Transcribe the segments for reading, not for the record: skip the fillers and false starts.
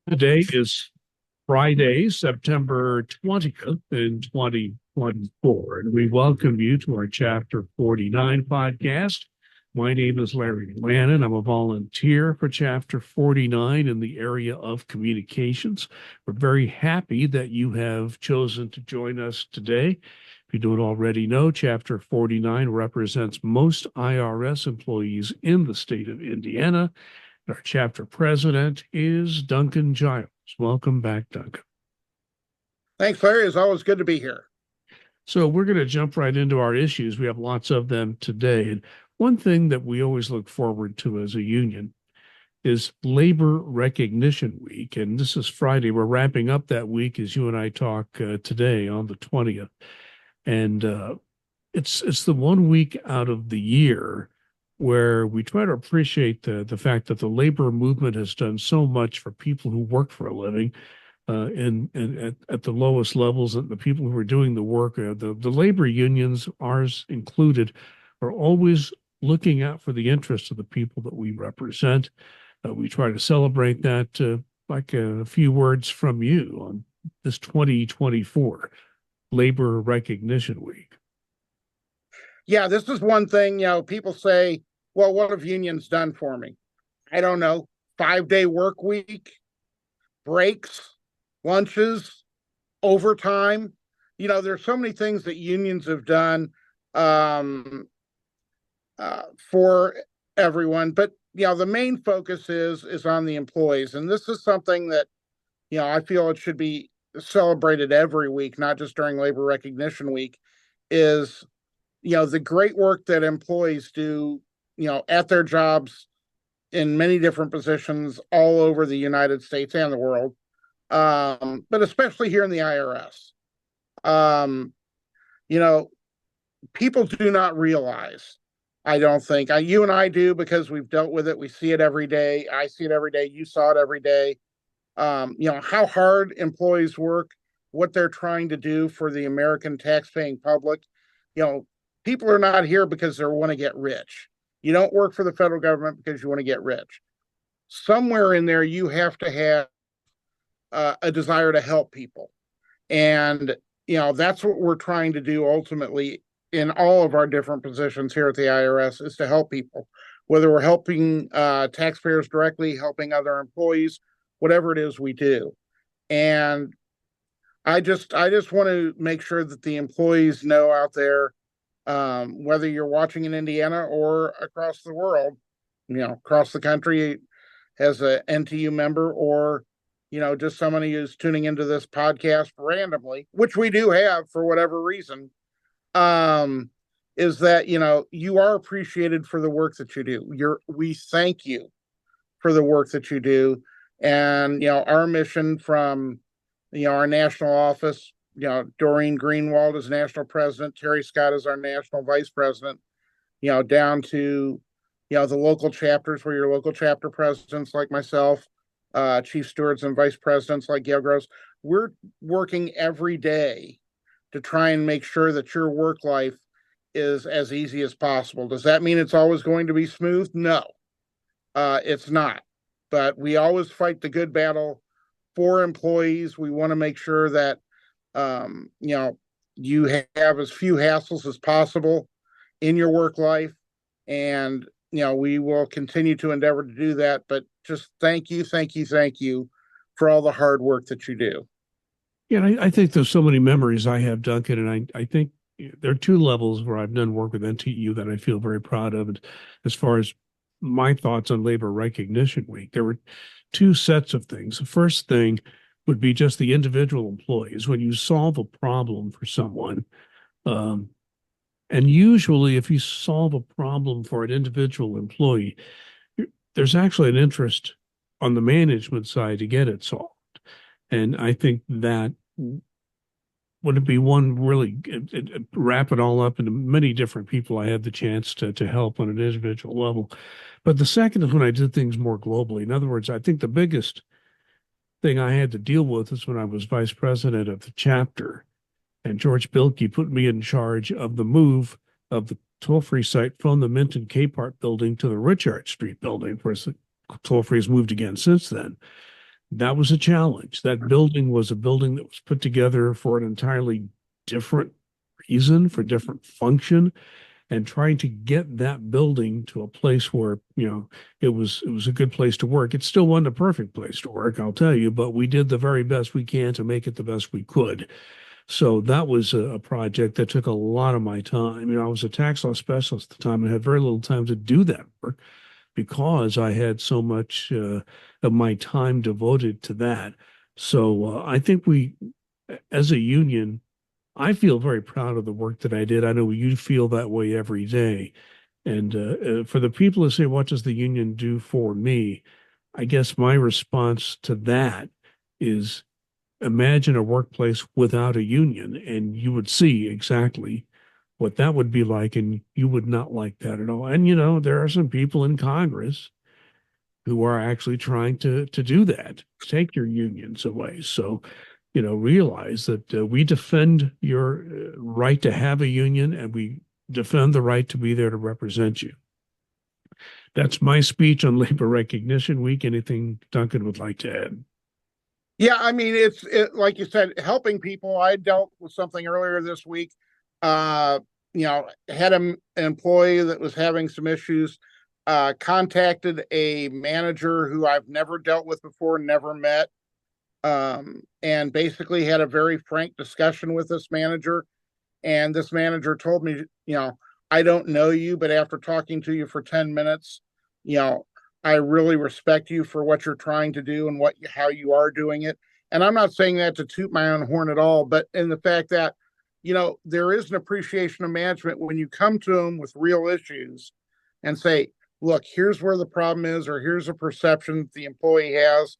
Today is Friday, September 20th in 2024, and we welcome you to our Chapter 49 podcast. My name is Larry Lannan. I'm a volunteer for Chapter 49 in the area of communications. We're very happy that you have chosen to join us today. If you don't already know, Chapter 49 represents most IRS employees in the state of Indiana. Our chapter president is Duncan Giles. Welcome back, Duncan. Thanks, Larry. It's always good to be here. So we're going to jump right into our issues. We have lots of them today. And one thing that we always look forward to as a union is Labor Recognition Week. And this is Friday. We're wrapping up that week as you and I talk today on the 20th. And it's the one week out of the year where we try to appreciate the fact that the labor movement has done so much for people who work for a living, and at the lowest levels, and the people who are doing the work. The labor unions, ours included, are always looking out for the interests of the people that we represent. We try to celebrate that, like a few words from you on this 2024 Labor Recognition Week. Yeah, this is one thing, people say, well, what have unions done for me? I don't know. 5-day work week, breaks, lunches, overtime. There's so many things that unions have done for everyone. But, the main focus is on the employees. And this is something that, I feel it should be celebrated every week, not just during Labor Recognition Week, is the great work that employees do, at their jobs in many different positions all over the United States and the world, but especially here in the IRS. People do not realize, I don't think, you and I do because we've dealt with it. We see it every day. I see it every day. You saw it every day. How hard employees work, what they're trying to do for the American taxpaying public. People are not here because they want to get rich. You don't work for the federal government because you want to get rich. Somewhere in there, you have to have a desire to help people. And, that's what we're trying to do ultimately in all of our different positions here at the IRS, is to help people, whether we're helping taxpayers directly, helping other employees, whatever it is we do. And I just want to make sure that the employees know out there, whether you're watching in Indiana or across the world, across the country as an NTU member, or, just somebody who's tuning into this podcast randomly, which we do have for whatever reason, is that, you are appreciated for the work that you do. We thank you for the work that you do. And, our mission from, our national office, Doreen Greenwald is national president, Terry Scott is our national vice president, down to, the local chapters where your local chapter presidents like myself, chief stewards and vice presidents like Gail Gross. We're working every day to try and make sure that your work life is as easy as possible. Does that mean it's always going to be smooth? No, it's not. But we always fight the good battle for employees. We want to make sure that you have as few hassles as possible in your work life. And, we will continue to endeavor to do that. But just thank you for all the hard work that you do. Yeah, I think there's so many memories I have, Duncan, and I think there are two levels where I've done work with NTU that I feel very proud of. And as far as my thoughts on Labor Recognition Week, there were two sets of things. The first thing would be just the individual employees. When you solve a problem for someone, and usually if you solve a problem for an individual employee, there's actually an interest on the management side to get it solved. And I think that would be one really wrap it all up into many different people I had the chance to help on an individual level. But the second is when I did things more globally. In other words, I think the biggest thing I had to deal with is when I was vice president of the chapter, and George Bilkey put me in charge of the move of the toll-free site from the Minton Capehart building to the Richard Street building. Of course, the toll-free has moved again since then. That was a challenge. That building was a building that was put together for an entirely different reason, for different function, and trying to get that building to a place where, it was a good place to work. It still wasn't a perfect place to work, I'll tell you, but we did the very best we can to make it the best we could. So that was a project that took a lot of my time. I was a tax law specialist at the time and had very little time to do that work because I had so much of my time devoted to that. So I think as a union, I feel very proud of the work that I did. I know you feel that way every day. And for the people who say, what does the union do for me? I guess my response to that is imagine a workplace without a union, and you would see exactly what that would be like, and you would not like that at all. And there are some people in Congress who are actually trying to do that, take your unions away. So, realize that we defend your right to have a union, and we defend the right to be there to represent you. That's my speech on Labor Recognition Week. Anything Duncan would like to add? Yeah, I mean, it's like you said, helping people. I dealt with something earlier this week. Uh, had an employee that was having some issues. Contacted a manager who I've never dealt with before, never met, and basically had a very frank discussion with this manager. And this manager told me, I don't know you, but after talking to you for 10 minutes, you know, I really respect you for what you're trying to do and how you are doing it. And I'm not saying that to toot my own horn at all, but in the fact that, there is an appreciation of management when you come to them with real issues and say, look, here's where the problem is, or here's a perception that the employee has.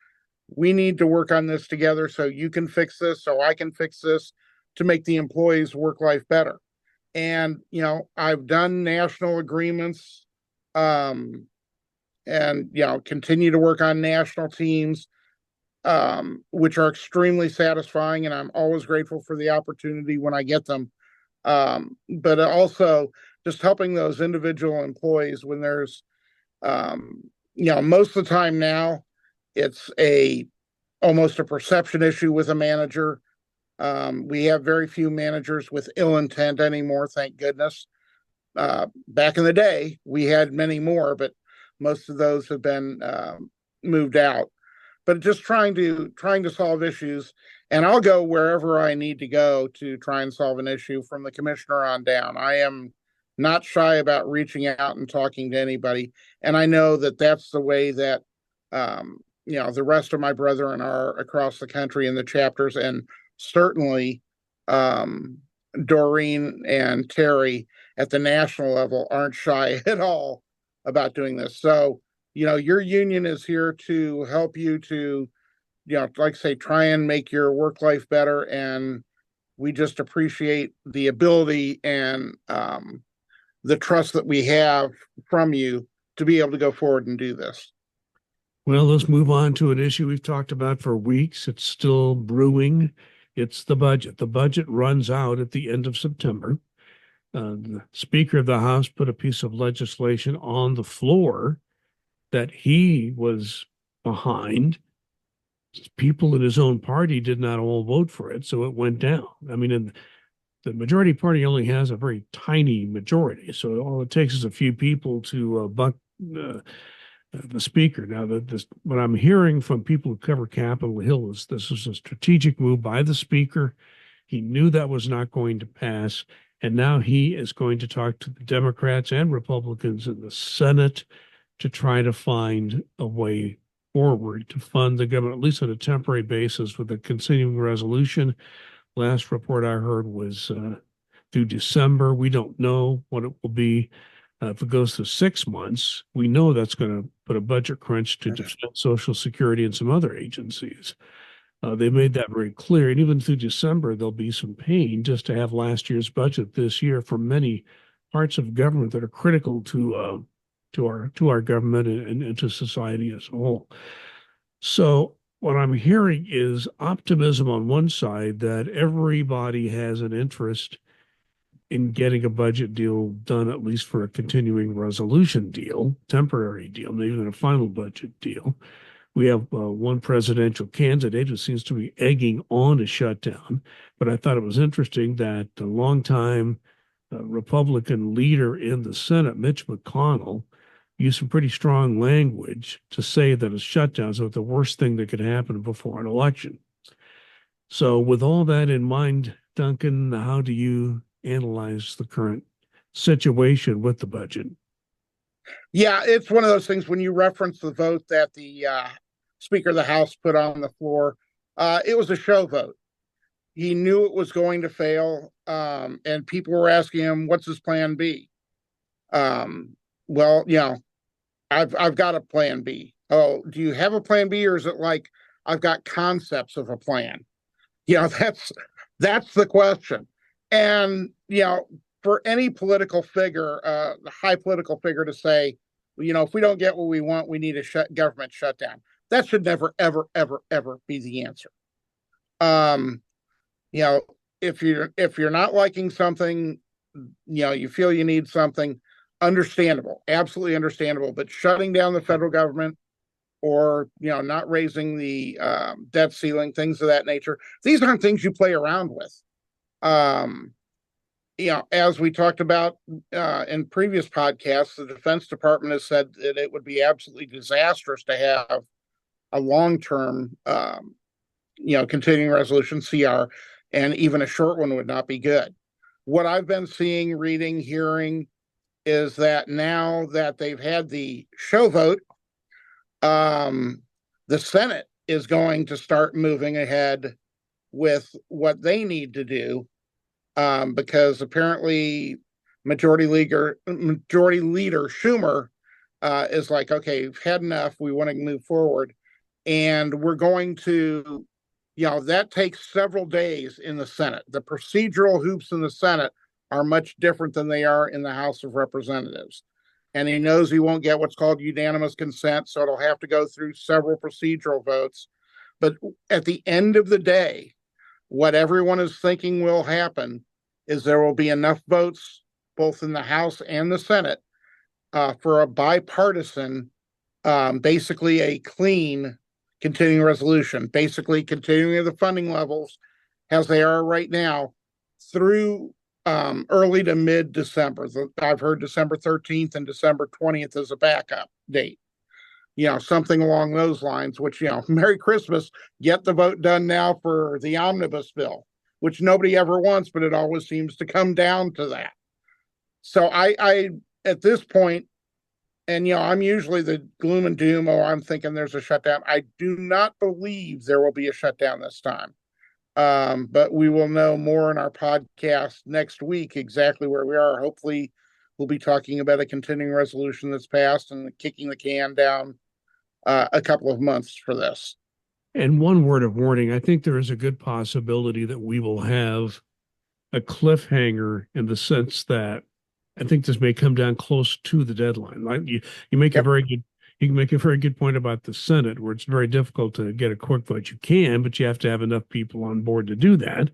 We need to work on this together so you can fix this, so I can fix this to make the employees' work life better. And, I've done national agreements, and, continue to work on national teams, which are extremely satisfying. And I'm always grateful for the opportunity when I get them. But also just helping those individual employees when there's, most of the time now it's almost a perception issue with a manager. We have very few managers with ill intent anymore, thank goodness. Back in the day, we had many more, but most of those have been moved out. But just trying to solve issues, and I'll go wherever I need to go to try and solve an issue from the commissioner on down. I am not shy about reaching out and talking to anybody, and I know that that's the way that the rest of my brethren are across the country in the chapters, and certainly Doreen and Terry at the national level aren't shy at all about doing this. So, your union is here to help you to, like I say, try and make your work life better. And we just appreciate the ability and the trust that we have from you to be able to go forward and do this. Well, let's move on to an issue we've talked about for weeks. It's still brewing. It's the budget. The budget runs out at the end of September. The Speaker of the House put a piece of legislation on the floor that he was behind. People in his own party did not all vote for it, so it went down. I mean, and the majority party only has a very tiny majority, so all it takes is a few people to buck the speaker. Now, what I'm hearing from people who cover Capitol Hill is this is a strategic move by the speaker. He knew that was not going to pass, and now he is going to talk to the Democrats and Republicans in the Senate to try to find a way forward to fund the government, at least on a temporary basis, with a continuing resolution. Last report I heard was through December. We don't know what it will be. If it goes to 6 months, we know that's going to put a budget crunch to defense, Social Security, and some other agencies. They made that very clear. And even through December, there'll be some pain just to have last year's budget this year for many parts of government that are critical to our government and to society as a whole. So what I'm hearing is optimism on one side that everybody has an interest in getting a budget deal done, at least for a continuing resolution deal, temporary deal, maybe even a final budget deal, We have one presidential candidate who seems to be egging on a shutdown. But I thought it was interesting that the longtime Republican leader in the Senate, Mitch McConnell, used some pretty strong language to say that a shutdown is the worst thing that could happen before an election. So, with all that in mind, Duncan, how do you analyze the current situation with the budget? Yeah, it's one of those things when you reference the vote that the Speaker of the House put on the floor. It was a show vote. He knew it was going to fail, and people were asking him, "What's his plan B?" Well, I've got a plan B. Oh, do you have a plan B, or is it like I've got concepts of a plan? That's the question. And for any political figure, the high political figure, to say, if we don't get what we want, we need a government shutdown. That should never, ever, ever, ever be the answer. Um, you know, if you're not liking something, you feel you need something, understandable, absolutely understandable. But shutting down the federal government, or not raising the debt ceiling, things of that nature, these aren't things you play around with. As we talked about in previous podcasts, the Defense Department has said that it would be absolutely disastrous to have a long-term, continuing resolution, CR, and even a short one would not be good. What I've been seeing, reading, hearing is that now that they've had the show vote, the Senate is going to start moving ahead with what they need to do, because apparently Majority Leader Schumer is like, okay, we've had enough. We want to move forward, and we're going to, that takes several days in the Senate. The procedural hoops in the Senate are much different than they are in the House of Representatives. And he knows he won't get what's called unanimous consent, so it'll have to go through several procedural votes. But at the end of the day, what everyone is thinking will happen is there will be enough votes, both in the House and the Senate, for a bipartisan, basically a clean continuing resolution, basically continuing the funding levels as they are right now through early to mid-December. I've heard December 13th and December 20th as a backup date. Something along those lines, which, Merry Christmas, get the vote done now for the omnibus bill, which nobody ever wants, but it always seems to come down to that. So I at this point, and I'm usually the gloom and doom, I'm thinking there's a shutdown. I do not believe there will be a shutdown this time. But we will know more in our podcast next week exactly where we are. Hopefully, we'll be talking about a continuing resolution that's passed and kicking the can down a couple of months for this. And one word of warning, I think there is a good possibility that we will have a cliffhanger, in the sense that I think this may come down close to the deadline. Like you make a very good you can make a very good point about the Senate, where it's very difficult to get a quick vote. You can, but you have to have enough people on board to do that.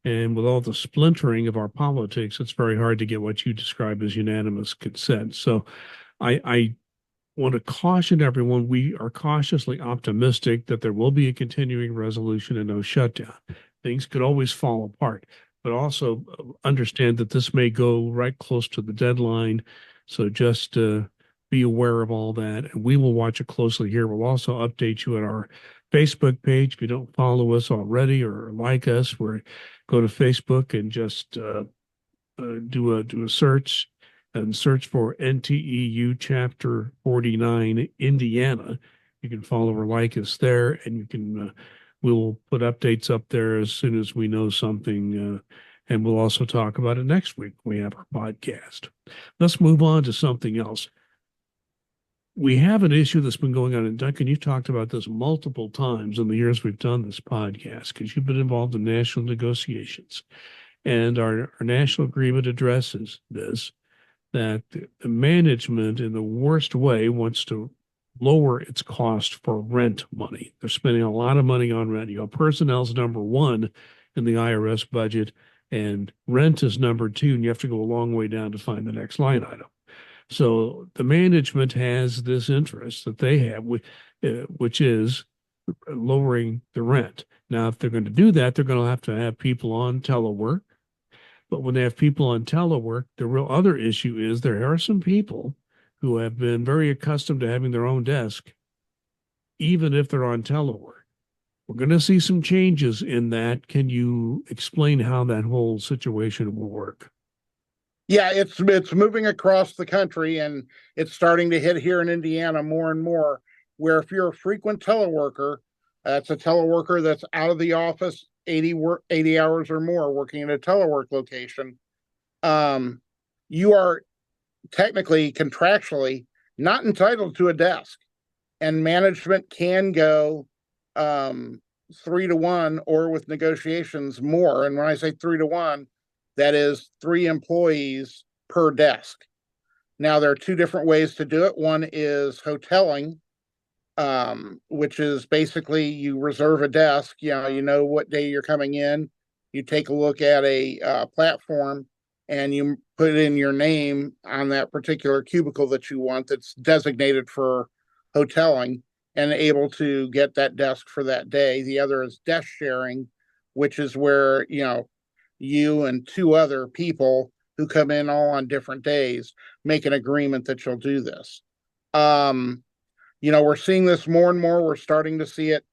And with all the splintering of our politics, it's very hard to get what you describe as unanimous consent. So I want to caution everyone, we are cautiously optimistic that there will be a continuing resolution and no shutdown. Things could always fall apart, but also understand that this may go right close to the deadline. So just be aware of all that, and we will watch it closely here. We'll also update you at our Facebook page. If you don't follow us already or like us, go to Facebook and just do a search, and search for NTEU Chapter 49 Indiana. You can follow or like us there, and you can we'll put updates up there as soon as we know something, and we'll also talk about it next week when we have our podcast. Let's move on to something else. We have an issue that's been going on, and Duncan, you've talked about this multiple times in the years we've done this podcast, because you've been involved in national negotiations. And our national agreement addresses this, that the management, in the worst way, wants to lower its cost for rent money. They're spending a lot of money on rent. Personnel's number one in the IRS budget, and rent is number two, and you have to go a long way down to find the next line item. So the management has this interest that they have, which is lowering the rent. Now, if they're going to do that, they're going to have people on telework. But when they have people on telework, the real other issue is there are some people who have been very accustomed to having their own desk, even if they're on telework. We're going to see some changes in that. Can you explain how that whole situation will work? Yeah, it's moving across the country, and it's starting to hit here in Indiana more and more. Where if you're a frequent teleworker, that's a teleworker that's out of the office 80 hours or more working in a telework location. Um, you are technically contractually not entitled to a desk, and management can go um, 3 to 1, or with negotiations more. And when I say 3 to 1, that is 3 employees per desk. Now, there are two different ways to do it. One is hoteling, which is basically you reserve a desk. You know what day you're coming in. You take a look at a platform, and you put in your name on that particular cubicle that you want that's designated for hoteling, and able to get that desk for that day. The other is desk sharing, which is where you and 2 other people who come in all on different days make an agreement that you'll do this. Um, we're seeing this more and more. We're starting to see it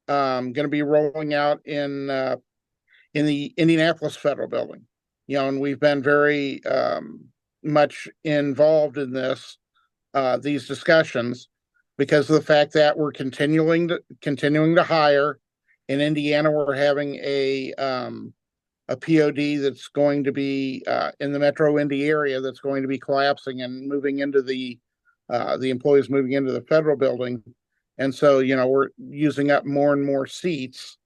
going to be rolling out in the Indianapolis Federal Building. And we've been very much involved in these discussions, because of the fact that we're continuing to hire. In Indiana, we're having a POD that's going to be in the Metro Indy area, that's going to be collapsing and moving into the employees moving into the federal building. And so, we're using up more and more seats.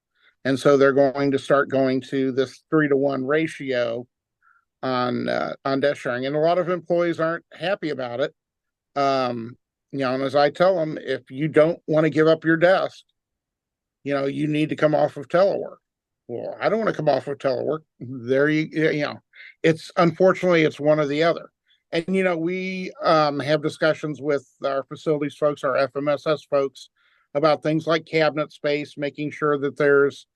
And so they're going to start going to this 3 to 1 ratio on desk sharing. And a lot of employees aren't happy about it. And as I tell them, if you don't want to give up your desk, you need to come off of telework. Well, I don't want to come off of telework. There it's unfortunately it's one or the other. And we have discussions with our facilities folks, our FMSS folks, about things like cabinet space, making sure that there's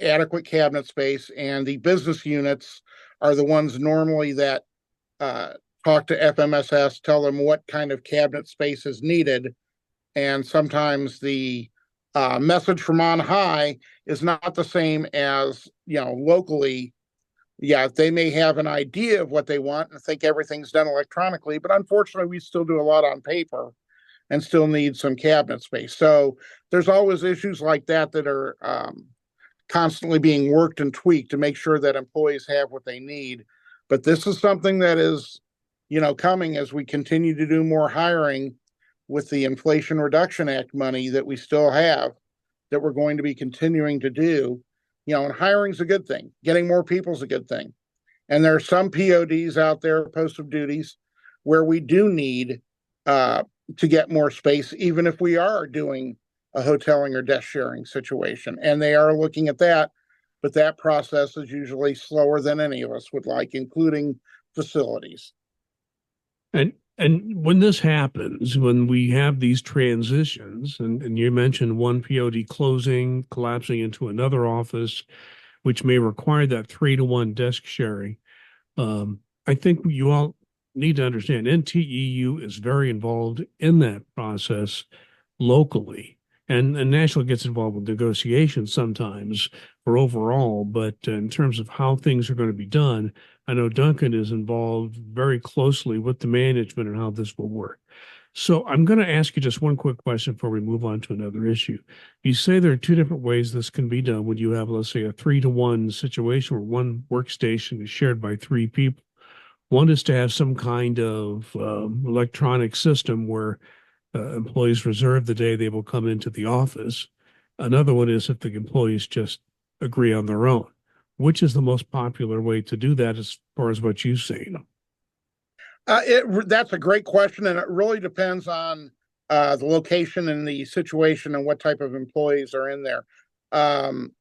adequate cabinet space. And the business units are the ones normally that talk to FMSS, tell them what kind of cabinet space is needed. And sometimes the message from on high is not the same as locally. Yeah, they may have an idea of what they want and think everything's done electronically, but unfortunately we still do a lot on paper and still need some cabinet space. So there's always issues like that that are constantly being worked and tweaked to make sure that employees have what they need. But this is something that is coming as we continue to do more hiring with the Inflation Reduction Act money that we still have, that we're going to be continuing to do. And hiring's a good thing. Getting more people is a good thing. And there are some PODs out there, post of duties, where we do need to get more space, even if we are doing a hoteling or desk sharing situation. And they are looking at that, but that process is usually slower than any of us would like, including facilities. And when this happens, when we have these transitions, and you mentioned one POD closing, collapsing into another office, which may require that 3 to 1 desk sharing, I think you all need to understand NTEU is very involved in that process locally. And Nashville gets involved with negotiations sometimes for overall, but in terms of how things are going to be done, I know Duncan is involved very closely with the management and how this will work. So I'm going to ask you just one quick question before we move on to another issue. You say there are two different ways this can be done when you have, let's say, a 3 to 1 situation where one workstation is shared by 3 people. One is to have some kind of electronic system where employees reserve the day they will come into the office. Another one is if the employees just agree on their own. Which is the most popular way to do that as far as what you've seen? That's a great question, and it really depends on the location and the situation and what type of employees are in there. Um,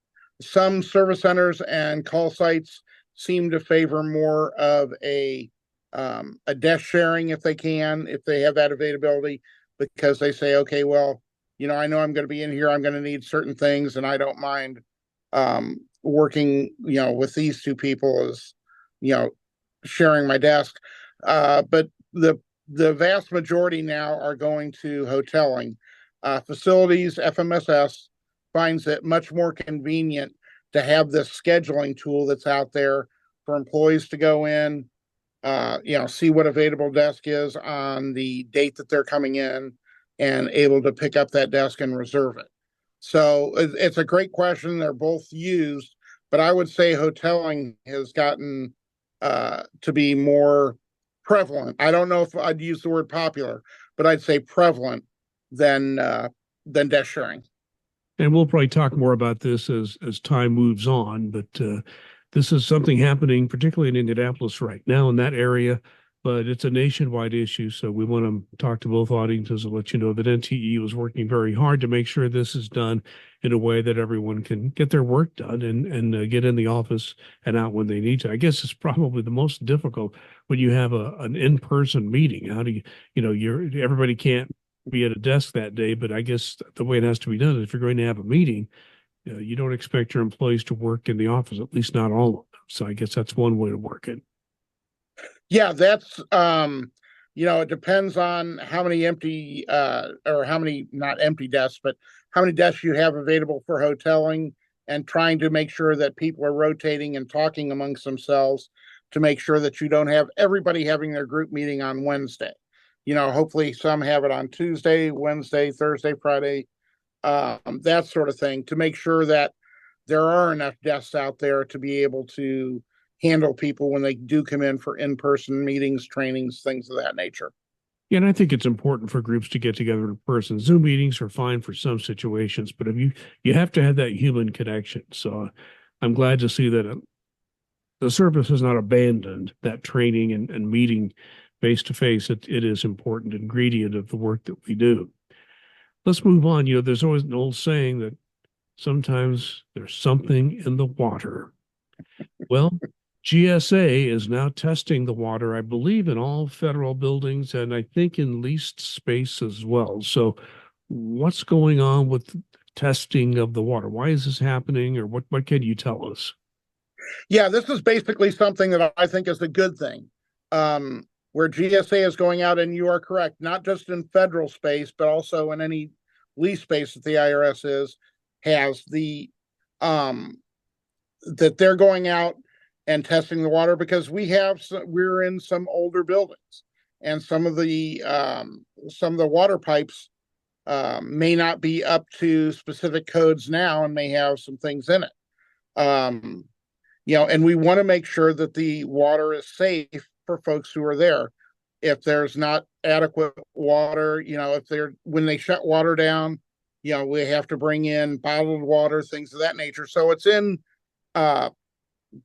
some service centers and call sites seem to favor more of a a desk sharing if they can, if they have that availability, because they say, okay, well, I know I'm going to be in here. I'm going to need certain things, and I don't mind working, with these two people as, sharing my desk. But the vast majority now are going to hoteling. Facilities, FMSS finds it much more convenient to have this scheduling tool that's out there for employees to go in, see what available desk is on the date that they're coming in and able to pick up that desk and reserve it. So it's a great question. They're both used, but I would say hoteling has gotten to be more prevalent. I don't know if I'd use the word popular, but I'd say prevalent than desk sharing. And we'll probably talk more about this as time moves on, but this is something happening, particularly in Indianapolis right now in that area, but it's a nationwide issue. So we want to talk to both audiences and let you know that NTE was working very hard to make sure this is done in a way that everyone can get their work done and get in the office and out when they need to. I guess it's probably the most difficult when you have an in-person meeting. How do everybody can't be at a desk that day, but I guess the way it has to be done is if you're going to have a meeting, you don't expect your employees to work in the office, at least not all of them. So I guess that's one way to work it. Yeah, that's it depends on how many empty or how many not empty desks, but how many desks you have available for hoteling, and trying to make sure that people are rotating and talking amongst themselves to make sure that you don't have everybody having their group meeting on Wednesday. Hopefully some have it on Tuesday, Wednesday, Thursday, Friday, that sort of thing, to make sure that there are enough desks out there to be able to handle people when they do come in for in-person meetings, trainings, things of that nature. Yeah, and I think it's important for groups to get together in person. Zoom meetings are fine for some situations, but if you have to have that human connection. So I'm glad to see that the service has not abandoned that training and meeting face to face. It is important ingredient of the work that we do. Let's move on. There's always an old saying that sometimes there's something in the water. Well, GSA is now testing the water, I believe, in all federal buildings and I think in leased space as well. So, what's going on with testing of the water? Why is this happening, or what can you tell us? Yeah, this is basically something that I think is a good thing. Where GSA is going out, and you are correct, not just in federal space, but also in any lease space that the IRS has that they're going out and testing the water, because we're in some older buildings, and some of the water pipes may not be up to specific codes now and may have some things in it. And we want to make sure that the water is safe for folks who are there. If there's not adequate water, when they shut water down, we have to bring in bottled water, things of that nature. So it's in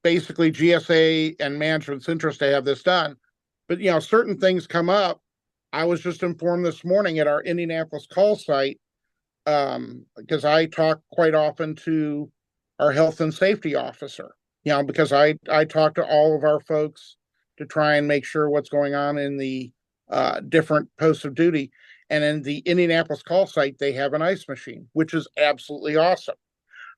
basically GSA and management's interest to have this done. But, certain things come up. I was just informed this morning at our Indianapolis call site, because I talk quite often to our health and safety officer, because I talk to all of our folks to try and make sure what's going on in the different posts of duty. And in the Indianapolis call site, they have an ice machine, which is absolutely awesome.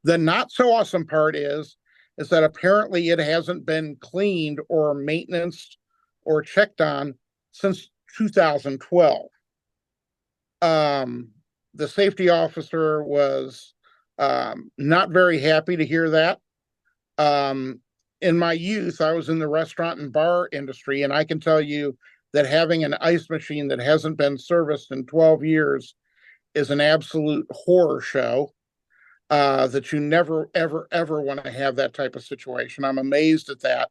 The not so awesome part is that apparently it hasn't been cleaned or maintenance or checked on since 2012. The safety officer was not very happy to hear that. In my youth, I was in the restaurant and bar industry, and I can tell you that having an ice machine that hasn't been serviced in 12 years is an absolute horror show. That you never, ever, ever want to have that type of situation. I'm amazed at that.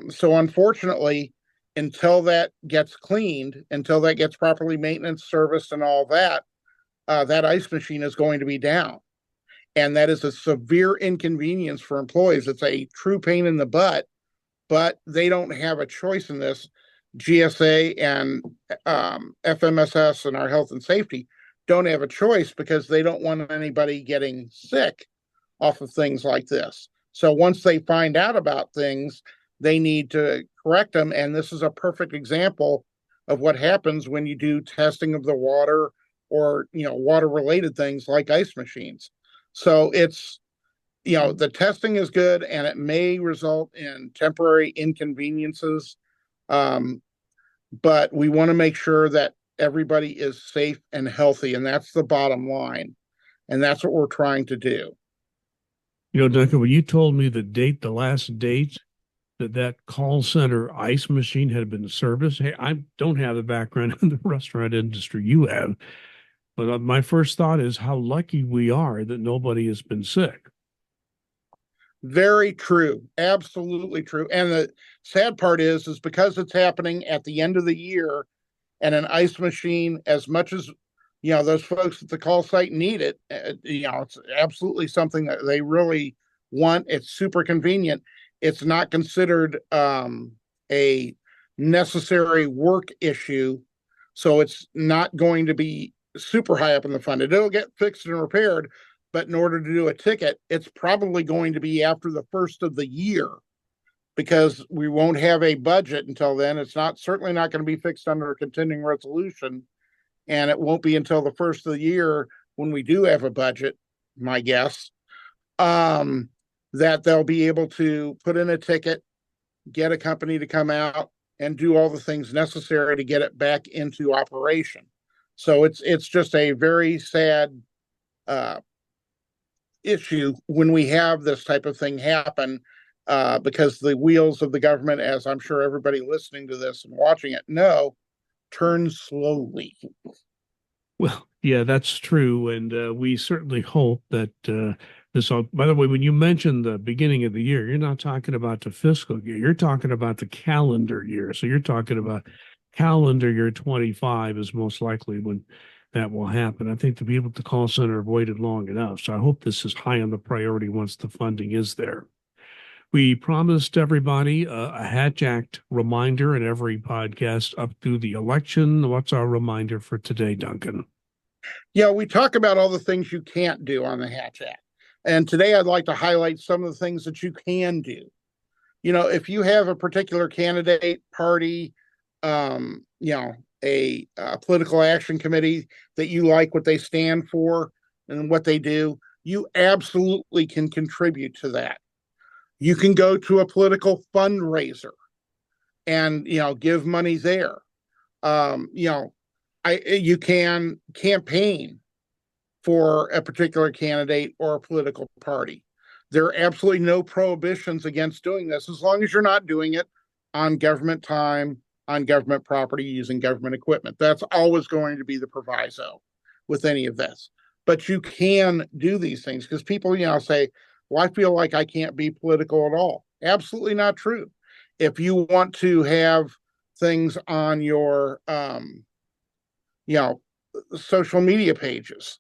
So unfortunately, until that gets cleaned, until that gets properly maintenance, serviced, and all that, that ice machine is going to be down. And that is a severe inconvenience for employees. It's a true pain in the butt, but they don't have a choice in this. GSA and FMSS and our health and safety don't have a choice, because they don't want anybody getting sick off of things like this. So once they find out about things, they need to correct them. And this is a perfect example of what happens when you do testing of the water or, water related things like ice machines. So it's, the testing is good and it may result in temporary inconveniences. Um, but we want to make sure that everybody is safe and healthy. And that's the bottom line. And that's what we're trying to do. Duncan, when you told me the last date that call center ice machine had been serviced, hey, I don't have the background in the restaurant industry you have, but my first thought is how lucky we are that nobody has been sick. Very true. Absolutely true. And the sad part is because it's happening at the end of the year and an ice machine, as much as, those folks at the call site need it, it's absolutely something that they really want. It's super convenient. It's not considered a necessary work issue. So it's not going to be super high up in the fund. It'll get fixed and repaired, but in order to do a ticket, it's probably going to be after the first of the year because we won't have a budget until then. It's certainly not going to be fixed under a continuing resolution. And it won't be until the first of the year when we do have a budget, my guess, that they'll be able to put in a ticket, get a company to come out and do all the things necessary to get it back into operation. So it's just a very sad issue when we have this type of thing happen, because the wheels of the government, as I'm sure everybody listening to this and watching it know, turn slowly. Well, yeah, that's true. And we certainly hope that this all, by the way, when you mentioned the beginning of the year, you're not talking about the fiscal year, you're talking about the calendar year. So you're talking about calendar year 25 is most likely when that will happen. I think the people at the call center have waited long enough. So I hope this is high on the priority once the funding is there. We promised everybody a Hatch Act reminder in every podcast up through the election. What's our reminder for today, Duncan? Yeah, we talk about all the things you can't do on the Hatch Act. And today I'd like to highlight some of the things that you can do. If you have a particular candidate, party, a political action committee that you like what they stand for and what they do, you absolutely can contribute to that. You can go to a political fundraiser and, give money there. You can campaign for a particular candidate or a political party. There are absolutely no prohibitions against doing this as long as you're not doing it on government time, on government property, using government equipment. That's always going to be the proviso with any of this. But you can do these things because people, say, well, I feel like I can't be political at all. Absolutely not true. If you want to have things on your, social media pages,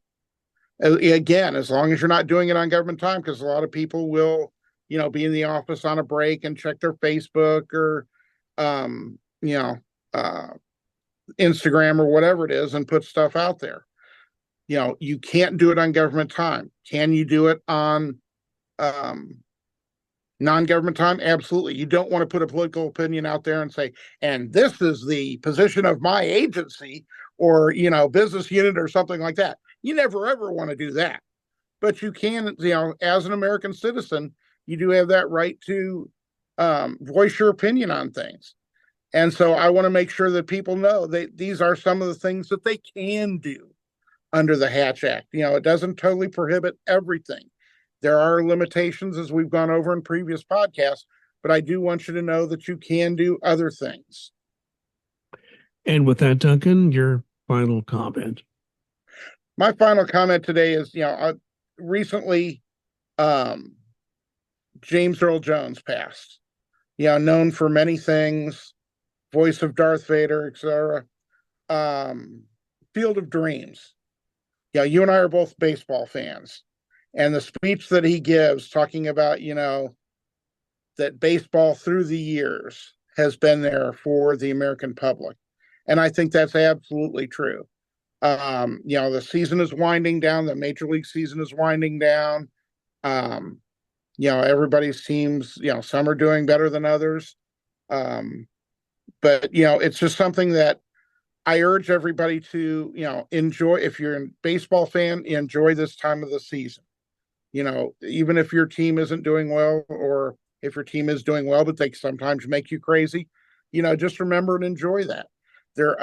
again, as long as you're not doing it on government time, because a lot of people will, be in the office on a break and check their Facebook or, Instagram or whatever it is and put stuff out there. You can't do it on government time. Can you do it on non-government time? Absolutely. You don't want to put a political opinion out there and say, and this is the position of my agency or, business unit or something like that. You never, ever want to do that. But you can, as an American citizen, you do have that right to voice your opinion on things. And so I want to make sure that people know that these are some of the things that they can do under the Hatch Act. It doesn't totally prohibit everything. There are limitations, as we've gone over in previous podcasts, but I do want you to know that you can do other things. And with that, Duncan, your final comment. My final comment today is, recently, James Earl Jones passed. Known for many things, voice of Darth Vader, etc. Field of Dreams. You and I are both baseball fans. And the speech that he gives talking about, that baseball through the years has been there for the American public. And I think that's absolutely true. The season is winding down. The major league season is winding down. Everybody's teams, some are doing better than others. Um, but you know, it's just something that I urge everybody to, you know, enjoy. If you're a baseball fan, enjoy this time of the season. You know, even if your team isn't doing well, or if your team is doing well, but they sometimes make you crazy, you know, just remember and enjoy that. You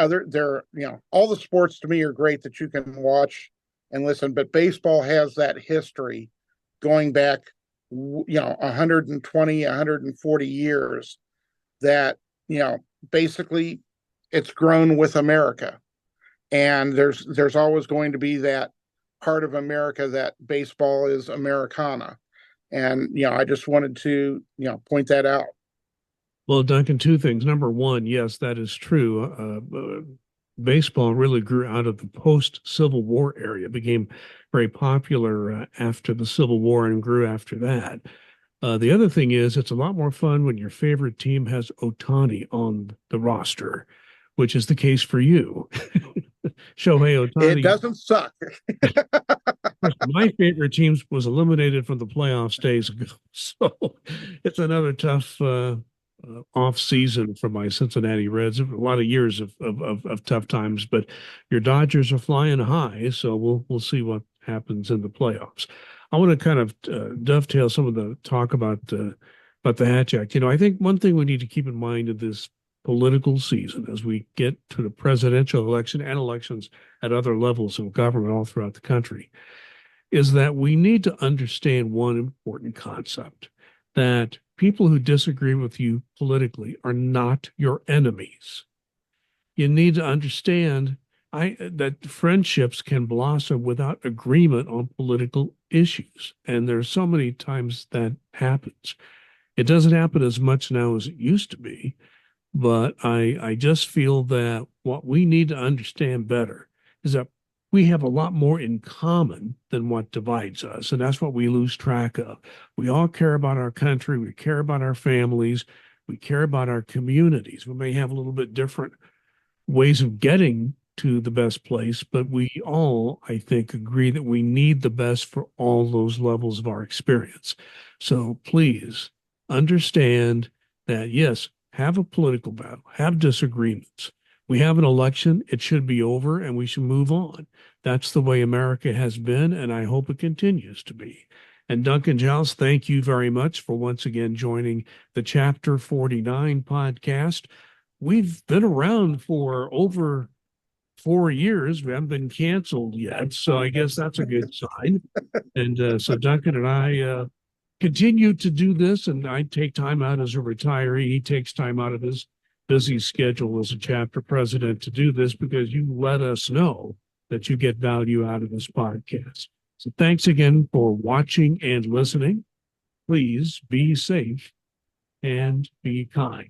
know, all the sports to me are great that you can watch and listen, but baseball has that history going back, you know, 120, 140 years that, you know, basically it's grown with America. And there's always going to be that part of America that baseball is Americana. And you know, I just wanted to, you know, point that out. Well, Duncan, two things. Number one, yes, that is true. Baseball really grew out of the post-Civil War area, became very popular after the Civil War and grew after that. The other thing is, it's a lot more fun when your favorite team has Otani on the roster, which is the case for you. Shohei It Otani. doesn't suck. My favorite team was eliminated from the playoffs days ago, so it's another tough off season for my Cincinnati Reds. A lot of years of tough times, but your Dodgers are flying high, so we'll see what happens in the playoffs. I want to kind of dovetail some of the talk about the Hatch Act. You know, I think one thing we need to keep in mind in this political season as we get to the presidential election and elections at other levels of government all throughout the country is that we need to understand one important concept, that people who disagree with you politically are not your enemies. You need to understand that friendships can blossom without agreement on political issues. And there's so many times that happens. It doesn't happen as much now as it used to be, but I just feel that what we need to understand better is that we have a lot more in common than what divides us. And that's what we lose track of. We all care about our country. We care about our families. We care about our communities. We may have a little bit different ways of getting to the best place, but we all, I think, agree that we need the best for all those levels of our experience. So please understand that, yes, have a political battle, have disagreements. We have an election, it should be over, and we should move on. That's the way America has been, and I hope it continues to be. And Duncan Giles, thank you very much for once again joining the Chapter 49 podcast. We've been around for over 4 years. We haven't been canceled yet, so I guess that's a good sign. And so Duncan and I continue to do this, and I take time out as a retiree. He takes time out of his busy schedule as a chapter president to do this because you let us know that you get value out of this podcast. So thanks again for watching and listening. Please be safe and be kind.